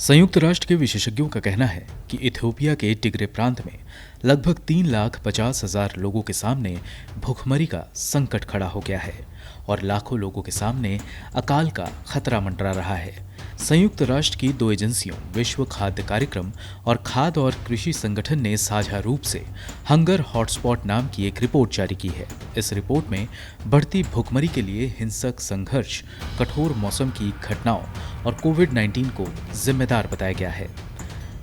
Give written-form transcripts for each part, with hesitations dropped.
संयुक्त राष्ट्र के विशेषज्ञों का कहना है कि इथियोपिया के टिग्रे प्रांत में लगभग 3,50,000 लोगों के सामने भूखमरी का संकट खड़ा हो गया है और लाखों लोगों के सामने अकाल का खतरा मंडरा रहा है। संयुक्त राष्ट्र की दो एजेंसियों विश्व खाद्य कार्यक्रम और खाद्य और कृषि संगठन ने साझा रूप से हंगर हॉटस्पॉट नाम की एक रिपोर्ट जारी की है। इस रिपोर्ट में बढ़ती भूखमरी के लिए हिंसक संघर्ष, कठोर मौसम की घटनाओं और कोविड-19 को जिम्मेदार बताया गया है।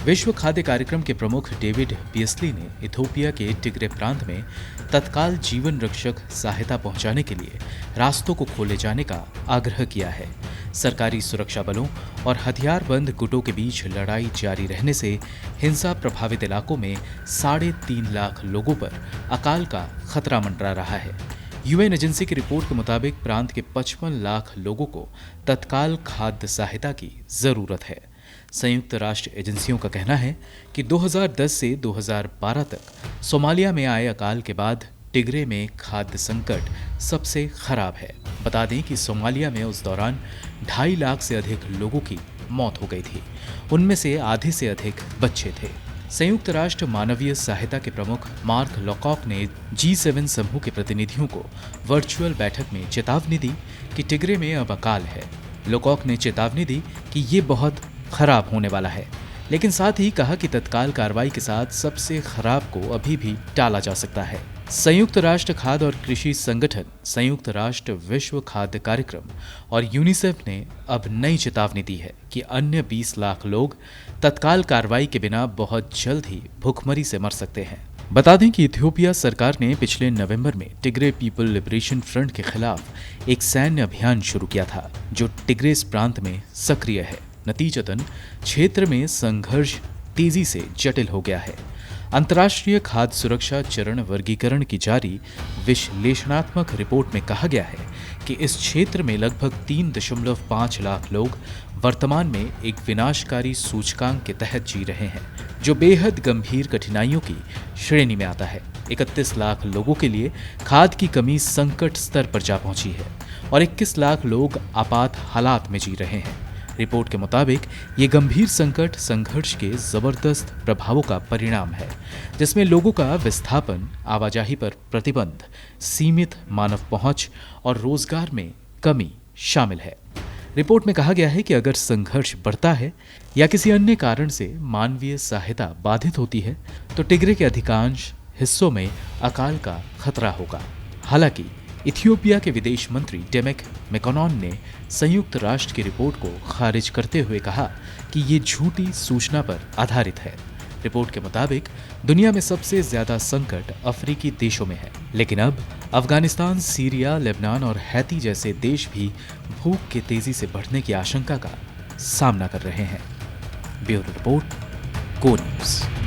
विश्व खाद्य कार्यक्रम के प्रमुख डेविड बियसली ने इथियोपिया के टिग्रे प्रांत में तत्काल जीवन रक्षक सहायता पहुंचाने के लिए रास्तों को खोले जाने का आग्रह किया है। सरकारी सुरक्षा बलों और हथियारबंद गुटों के बीच लड़ाई जारी रहने से हिंसा प्रभावित इलाकों में 3.5 लाख लोगों पर अकाल का खतरा मंडरा रहा है। यूएन एजेंसी की रिपोर्ट के मुताबिक प्रांत के 55 लाख लोगों को तत्काल खाद्य सहायता की जरूरत है। संयुक्त राष्ट्र एजेंसियों का कहना है कि 2010 से 2012 तक सोमालिया में आए अकाल के बाद टिग्रे में खाद्य संकट सबसे खराब है। बता दें कि सोमालिया में उस दौरान 2.5 लाख से अधिक लोगों की मौत हो गई थी। उनमें से आधे से अधिक बच्चे थे। संयुक्त राष्ट्र मानवीय सहायता के प्रमुख मार्क लॉकॉक ने G7 समूह के प्रतिनिधियों को वर्चुअल बैठक में चेतावनी दी कि टिग्रे में अब अकाल है। लॉकॉक ने चेतावनी दी कि ये बहुत खराब होने वाला है, लेकिन साथ ही कहा कि तत्काल कार्रवाई के साथ सबसे खराब को अभी भी टाला जा सकता है। संयुक्त राष्ट्र खाद्य और कृषि संगठन, संयुक्त राष्ट्र विश्व खाद्य कार्यक्रम और यूनिसेफ ने अब नई चेतावनी दी है कि अन्य 20 लाख लोग तत्काल कार्रवाई के बिना बहुत जल्द ही भूखमरी से मर सकते हैं। बता दें कि इथियोपिया सरकार ने पिछले नवंबर में टिग्रे पीपल लिबरेशन फ्रंट के खिलाफ एक सैन्य अभियान शुरू किया था, जो टिग्रेस प्रांत में सक्रिय है। नतीजतन क्षेत्र में संघर्ष तेजी से जटिल हो गया है। अंतर्राष्ट्रीय खाद्य सुरक्षा चरण वर्गीकरण की जारी विश्लेषणात्मक रिपोर्ट में कहा गया है कि इस क्षेत्र में लगभग 3.5 लाख लोग वर्तमान में एक विनाशकारी सूचकांक के तहत जी रहे हैं, जो बेहद गंभीर कठिनाइयों की श्रेणी में आता है। 31 लाख लोगों के लिए खाद्य की कमी संकट स्तर पर जा पहुंची है और 21 लाख लोग आपात हालात में जी रहे हैं। रिपोर्ट के मुताबिक ये गंभीर संकट संघर्ष के जबरदस्त प्रभावों का परिणाम है, जिसमें लोगों का विस्थापन, आवाजाही पर प्रतिबंध, सीमित मानव पहुंच और रोजगार में कमी शामिल है। रिपोर्ट में कहा गया है कि अगर संघर्ष बढ़ता है या किसी अन्य कारण से मानवीय सहायता बाधित होती है, तो टिग्रे के अधिकांश हिस्सों में अकाल का खतरा होगा। हालांकि इथियोपिया के विदेश मंत्री डेमेक मेकोनॉन ने संयुक्त राष्ट्र की रिपोर्ट को खारिज करते हुए कहा कि ये झूठी सूचना पर आधारित है। रिपोर्ट के मुताबिक दुनिया में सबसे ज्यादा संकट अफ्रीकी देशों में है, लेकिन अब अफगानिस्तान, सीरिया, लेबनान और हैती जैसे देश भी भूख के तेजी से बढ़ने की आशंका का सामना कर रहे हैं। ब्यूरो रिपोर्ट, गो न्यूज़।